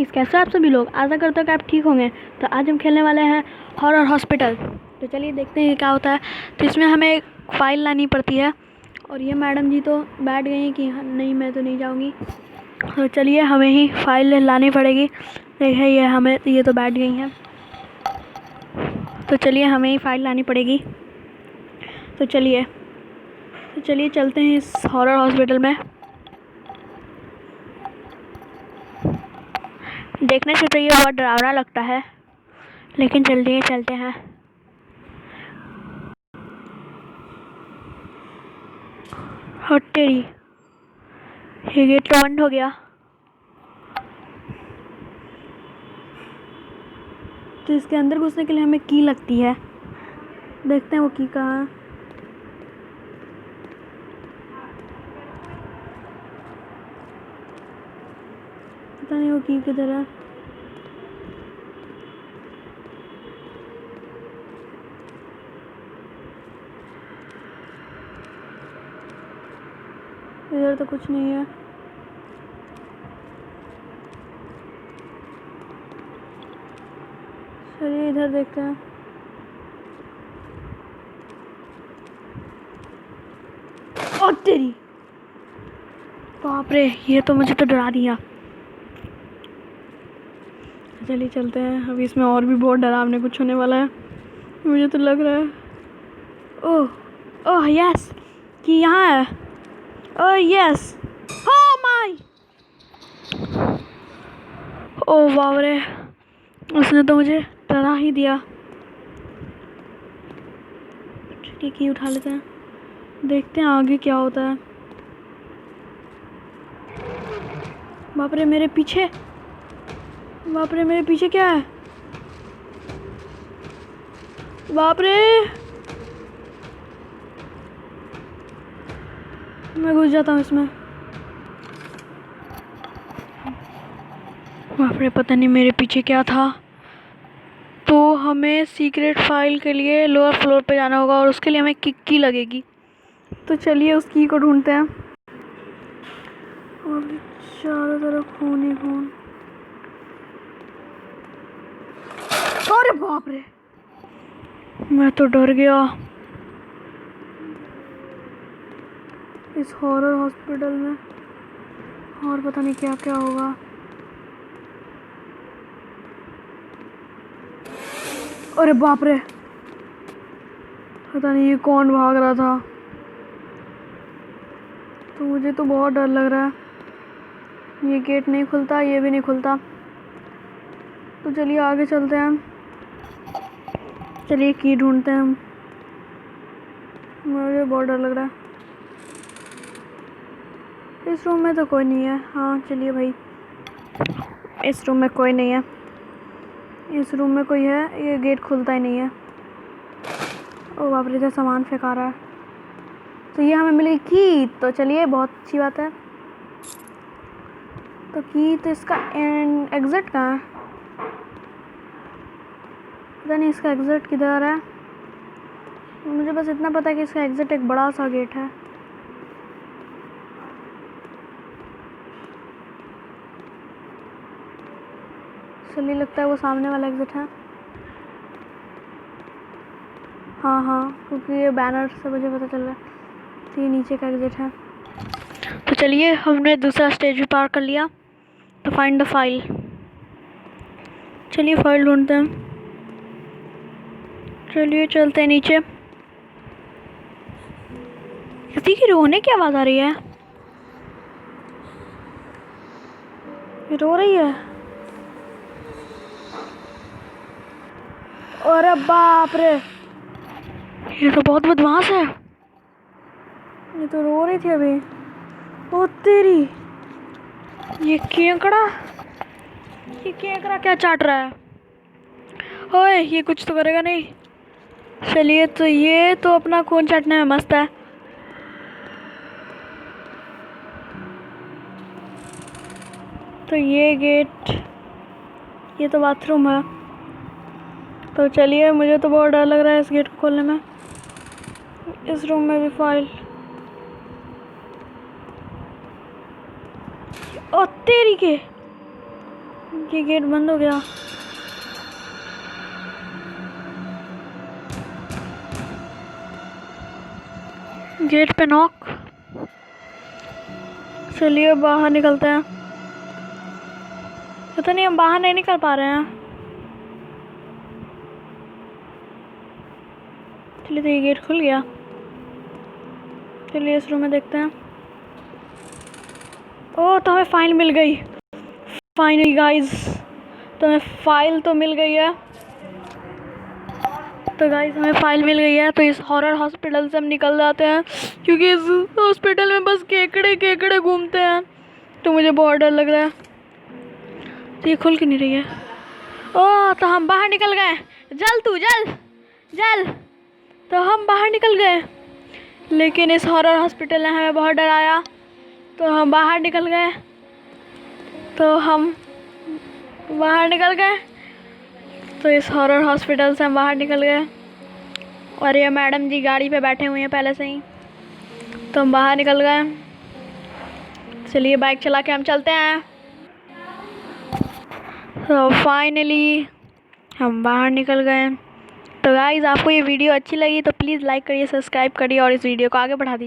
Guys, कैसे आप सभी लोग? आशा करते हो कि आप ठीक होंगे। तो आज हम खेलने वाले हैं हॉरर हॉस्पिटल। तो चलिए देखते हैं क्या होता है। तो इसमें हमें एक फ़ाइल लानी पड़ती है और ये मैडम जी तो बैठ गई हैं कि नहीं मैं तो नहीं जाऊंगी। तो चलिए हमें ही फ़ाइल लानी पड़ेगी। देखिए ये तो बैठ गई हैं। तो चलिए हमें ही फ़ाइल लानी पड़ेगी। तो चलिए चलते हैं इस हॉरर हॉस्पिटल में। देखने से तो ये बहुत डरावना लगता है, लेकिन चलिए चलते हैं। हट तेरी, ये गेट तो बंद हो गया। तो इसके अंदर घुसने के लिए हमें की लगती है। देखते हैं वो की कहाँ है। पता नहीं वो की किधर है। इधर तो कुछ नहीं है। चलिए इधर देखते हैं। ओ तेरी, बाप रे, ये तो मुझे तो डरा दिया। चलिए चलते हैं। अभी इसमें और भी बहुत डरावने कुछ होने वाला है, मुझे तो लग रहा है। ओह ओह यस, कि यहाँ है। ओह यस, ओ माय, ओह बाप रे, उसने तो मुझे डरा ही दिया। ठीक ही उठा लेते हैं, देखते हैं आगे क्या होता है। बाप रे मेरे पीछे, बाप रे मेरे पीछे क्या है? बाप रे, मैं घुस जाता हूँ इसमें। बाप रे, पता नहीं मेरे पीछे क्या था। तो हमें सीक्रेट फाइल के लिए लोअर फ्लोर पे जाना होगा और उसके लिए हमें की लगेगी। तो चलिए उस की को ढूंढते हैं। और चारों तरफ खून ही खून। अरे बाप रे, मैं तो डर गया। इस हॉरर हॉस्पिटल में और पता नहीं क्या क्या होगा। अरे बाप रे, पता नहीं ये कौन भाग रहा था। तो मुझे तो बहुत डर लग रहा है। ये गेट नहीं खुलता, ये भी नहीं खुलता। तो चलिए आगे चलते हैं। चलिए की ढूंढते हैं हम। मुझे बहुत डर लग रहा है। इस रूम में तो कोई नहीं है। हाँ चलिए भाई, इस रूम में कोई नहीं है। इस रूम में कोई है, ये गेट खुलता ही नहीं है। ओ बाप रे, इधर सामान फेंका रहा है। तो ये हमें मिली की। तो चलिए बहुत अच्छी बात है। तो की तो इसका एग्जिट कहाँ है? पता नहीं इसका एग्जिट किधर है। मुझे बस इतना पता है कि इसका एग्जिट एक बड़ा सा गेट है। चलिए लगता है वो सामने वाला एग्जिट है। हाँ, क्योंकि ये बैनर से मुझे पता चल रहा है। तो ये नीचे का एग्जिट है। तो चलिए हमने दूसरा स्टेज भी पार कर लिया। तो फाइंड द फाइल। चलिए फाइल ढूंढते हैं। चलिए चलते हैं नीचे। किसी की रोने की आवाज़ आ रही है। ये रो रही है। अरे बाप रे, ये तो बहुत बदमाश है। ये तो रो रही थी अभी। ओ तेरी, ये केकड़ा क्या चाट रहा है? ओए, ये कुछ तो करेगा नहीं। चलिए, तो ये तो अपना खून चाटने में मस्त है। तो ये गेट, ये तो बाथरूम है। तो चलिए, मुझे तो बहुत डर लग रहा है इस गेट को खोलने में। इस रूम में भी फाइल। ओ तेरी के, ये गेट बंद हो गया। गेट पे नॉक। चलिए बाहर निकलते हैं। पता नहीं हम बाहर नहीं निकल पा रहे हैं। चलिए तो ये गेट खुल गया। चलिए इस रूम में देखते हैं। ओह तो हमें फाइल मिल गई फाइनली गाइस। तो हमें फाइल तो मिल गई है। तो गाइस हमें फाइल मिल गई है। तो इस हॉरर हॉस्पिटल से हम निकल जाते हैं क्योंकि इस हॉस्पिटल में बस केकड़े केकड़े घूमते हैं। तो मुझे बहुत डर लग रहा है। तो ये खुल क्यों नहीं रही है? ओह तो हम बाहर निकल गए। जल तू जल जल। तो हम बाहर निकल गए लेकिन इस हॉरर हॉस्पिटल ने हमें बहुत डराया। तो हम बाहर निकल गए। तो इस हॉरर हॉस्पिटल से हम बाहर निकल गए। और ये मैडम जी गाड़ी पे बैठे हुए हैं पहले से ही। तो हम बाहर निकल गए। चलिए बाइक चला के हम चलते हैं। तो फाइनली हम बाहर निकल गए। तो गाइज़ आपको ये वीडियो अच्छी लगी तो प्लीज़ लाइक करिए, सब्सक्राइब करिए और इस वीडियो को आगे बढ़ा दीजिए।